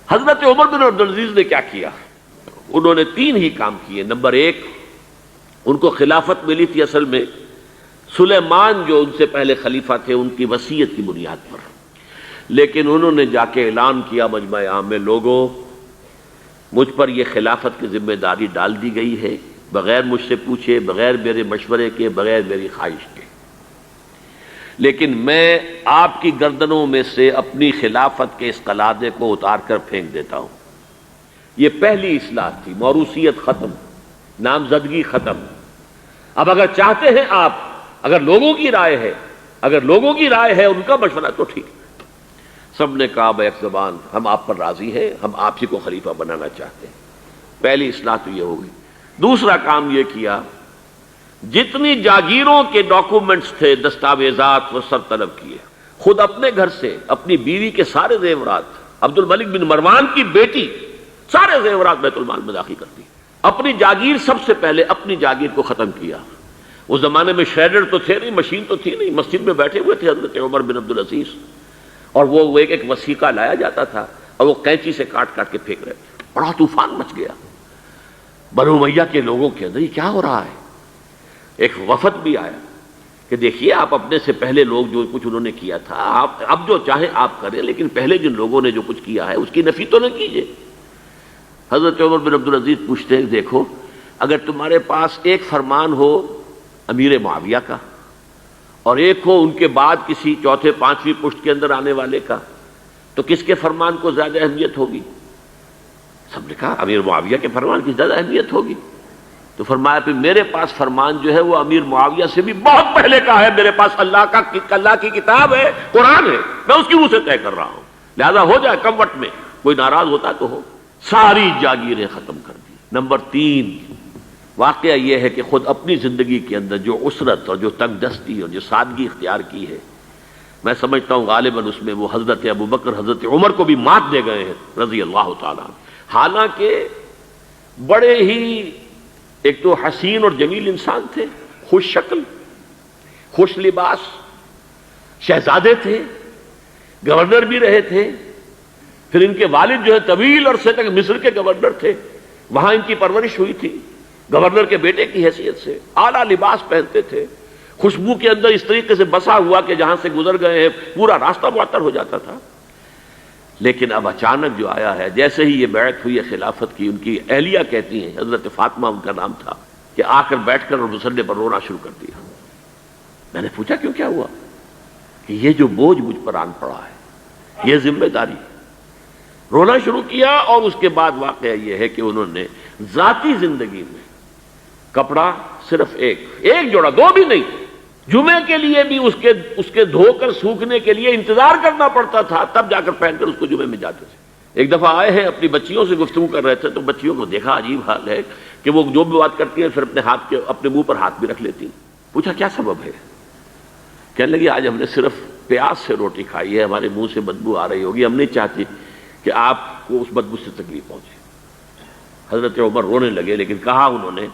حضرت عمر بن عبدالعزیز نے کیا کیا؟ انہوں نے 3 ہی کام کیے۔ نمبر 1، ان کو خلافت ملی تھی اصل میں سلیمان جو ان سے پہلے خلیفہ تھے ان کی وصیت کی بنیاد پر، لیکن انہوں نے جا کے اعلان کیا مجمع عام میں، لوگوں مجھ پر یہ خلافت کی ذمہ داری ڈال دی گئی ہے، بغیر مجھ سے پوچھے، بغیر میرے مشورے کے، بغیر میری خواہش کے، لیکن میں آپ کی گردنوں میں سے اپنی خلافت کے اس قلادے کو اتار کر پھینک دیتا ہوں۔ یہ پہلی اصلاح تھی، موروثیت ختم، نامزدگی ختم۔ اب اگر چاہتے ہیں آپ، اگر لوگوں کی رائے ہے ان کا مشورہ تو ٹھیک ہے۔ سب نے کہا بیک زبان ہم آپ پر راضی ہیں، ہم آپ ہی کو خلیفہ بنانا چاہتے ہیں۔ پہلی اصلاح تو یہ ہوگی۔ دوسرا کام یہ کیا، جتنی جاگیروں کے ڈاکومنٹس تھے، دستاویزات، وہ سب طلب کیے۔ خود اپنے گھر سے اپنی بیوی کے سارے زیورات، عبد الملک بن مروان کی بیٹی سارے زیورات بیت المال میں داخل کرتی، اپنی جاگیر سب سے پہلے اپنی جاگیر کو ختم کیا۔ اس زمانے میں شریڈر تو تھے نہیں، مشین تو تھی نہیں، مسجد میں بیٹھے ہوئے تھے حضرت عمر بن عبدالعزیز، اور وہ ایک وثیقہ لایا جاتا تھا اور وہ قینچی سے کاٹ کاٹ کے پھینک رہے تھے۔ بڑا طوفان مچ گیا بنو امیہ کے لوگوں کے اندر، یہ کیا ہو رہا ہے؟ ایک وفد بھی آیا کہ دیکھیے آپ اپنے سے پہلے لوگ جو کچھ انہوں نے کیا تھا، آپ اب جو چاہیں آپ کریں، لیکن پہلے جن لوگوں نے جو کچھ کیا ہے اس کی نفی تو نہ کیجیے۔ حضرت عمر بن عبدالعزیز پوچھتے ہیں دیکھو اگر تمہارے پاس ایک فرمان ہو امیر معاویہ کا اور ایک ہو ان کے بعد کسی چوتھے پانچویں پشت کے اندر آنے والے کا، تو کس کے فرمان کو زیادہ اہمیت ہوگی؟ سب نے کہا امیر معاویہ کے فرمان کی زیادہ اہمیت ہوگی۔ تو فرمایا پھر میرے پاس فرمان جو ہے وہ امیر معاویہ سے بھی بہت پہلے کا ہے، میرے پاس اللہ کی کتاب ہے، قرآن ہے، میں اس کی روح سے طے کر رہا ہوں، لہذا ہو جائے کم وقت میں، کوئی ناراض ہوتا تو ہو۔ ساری جاگیریں ختم کر دی۔ نمبر 3، واقعہ یہ ہے کہ خود اپنی زندگی کے اندر جو عسرت اور جو تنگ دستی اور جو سادگی اختیار کی ہے، میں سمجھتا ہوں غالباً اس میں وہ حضرت ابوبکر حضرت عمر کو بھی مات دے گئے ہیں رضی اللہ تعالیٰ عنہ۔ حالانکہ بڑے ہی ایک تو حسین اور جمیل انسان تھے، خوش شکل، خوش لباس، شہزادے تھے، گورنر بھی رہے تھے، پھر ان کے والد جو ہے طویل عرصے تک مصر کے گورنر تھے، وہاں ان کی پرورش ہوئی تھی گورنر کے بیٹے کی حیثیت سے، اعلیٰ لباس پہنتے تھے، خوشبو کے اندر اس طریقے سے بسا ہوا کہ جہاں سے گزر گئے ہیں پورا راستہ معطر ہو جاتا تھا۔ لیکن اب اچانک جو آیا ہے، جیسے ہی یہ بیعت ہوئی ہے خلافت کی، ان کی اہلیہ کہتی ہیں، حضرت فاطمہ ان کا نام تھا، کہ آ کر بیٹھ کر اور مسلے پر رونا شروع کر دیا۔ میں نے پوچھا کیوں، کیا ہوا؟ کہ یہ جو بوجھ مجھ پر آن پڑا ہے، یہ ذمہ داری۔ رونا شروع کیا، اور اس کے بعد واقعہ یہ ہے کہ انہوں نے ذاتی زندگی میں کپڑا صرف ایک جوڑا، 2 بھی نہیں، جمعے کے لیے بھی اس کے دھو کر سوکھنے کے لیے انتظار کرنا پڑتا تھا، تب جا کر پہن کر اس کو جمعے میں جاتے تھے۔ ایک دفعہ آئے ہیں اپنی بچیوں سے گفتگو کر رہے تھے، تو بچیوں کو دیکھا، عجیب حال ہے کہ وہ جو بھی بات کرتی ہیں پھر اپنے منہ پر ہاتھ بھی رکھ لیتی ہیں۔ پوچھا کیا سبب ہے؟ کہنے لگی آج ہم نے صرف پیاز سے روٹی کھائی ہے، ہمارے منہ سے بدبو آ رہی ہوگی، ہم نہیں چاہتی کہ آپ کو اس بدبو سے تکلیف پہنچے۔ حضرت عمر رونے لگے، لیکن کہا انہوں نے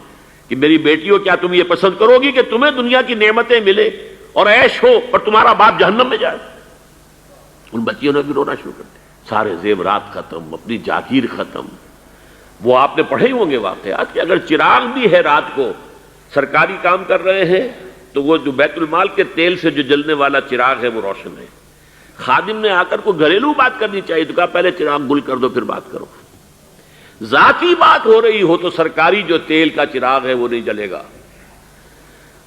کہ میری بیٹیوں کیا تم یہ پسند کرو گی کہ تمہیں دنیا کی نعمتیں ملے اور عیش ہو اور تمہارا باپ جہنم میں جائے؟ ان بچیوں نے بھی رونا شروع کر دیا۔ سارے زیورات ختم، اپنی جاگیر ختم۔ وہ آپ نے پڑھے ہوں گے واقعات کہ اگر چراغ بھی ہے رات کو، سرکاری کام کر رہے ہیں، تو وہ جو بیت المال کے تیل سے جو جلنے والا چراغ ہے وہ روشن ہے۔ خادم نے آ کر کوئی گھریلو بات کرنی چاہیے تو کہا پہلے چراغ گل کر دو پھر بات کرو۔ ذاتی بات ہو رہی ہو تو سرکاری جو تیل کا چراغ ہے وہ نہیں جلے گا۔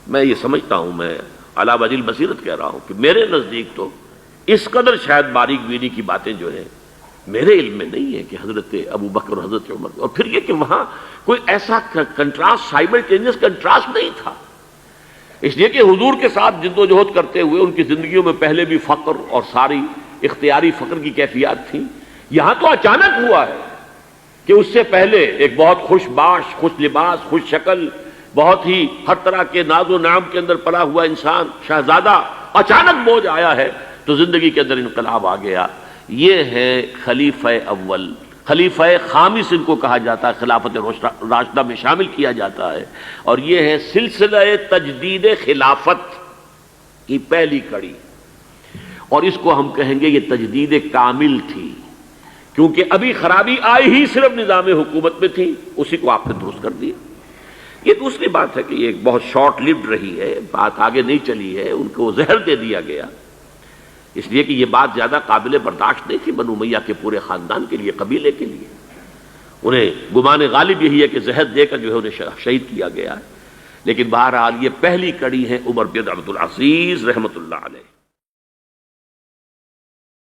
میں یہ سمجھتا ہوں، میں علی وجہ البصیرت کہہ رہا ہوں کہ میرے نزدیک تو اس قدر شاید باریک بینی کی باتیں جو ہیں میرے علم میں نہیں ہے کہ حضرت ابوبکر اور حضرت عمر، اور پھر یہ کہ وہاں کوئی ایسا کنٹراسٹ، سائملٹینیس کنٹراسٹ نہیں تھا، اس لیے کہ حضور کے ساتھ جد و جہد کرتے ہوئے ان کی زندگیوں میں پہلے بھی فقر اور ساری اختیاری فقر کی کیفیات تھیں۔ یہاں تو اچانک ہوا ہے کہ اس سے پہلے ایک بہت خوش باش، خوش لباس، خوش شکل، بہت ہی ہر طرح کے ناز و نعم کے اندر پلا ہوا انسان، شہزادہ، اچانک بوجھ آیا ہے تو زندگی کے اندر انقلاب آ گیا۔ یہ ہے خلیفہ اول، خلیفہ خامس ان کو کہا جاتا ہے، خلافت راشدہ میں شامل کیا جاتا ہے، اور یہ ہے سلسلہ تجدید خلافت کی پہلی کڑی، اور اس کو ہم کہیں گے یہ تجدید کامل تھی، کیونکہ ابھی خرابی آئی ہی صرف نظام حکومت میں تھی، اسی کو آپ نے درست کر دیا۔ یہ دوسری بات ہے کہ یہ ایک بہت شارٹ لیوڈ رہی ہے، بات آگے نہیں چلی ہے، ان کو زہر دے دیا گیا، اس لیے کہ یہ بات زیادہ قابل برداشت نہیں تھی بنو امیہ کے پورے خاندان کے لیے، قبیلے کے لیے۔ انہیں گمان غالب یہی ہے کہ زہر دے کر جو ہے انہیں شہید کیا گیا ہے، لیکن بہرحال یہ پہلی کڑی ہے عمر بن عبد العزیز رحمۃ اللہ علیہ۔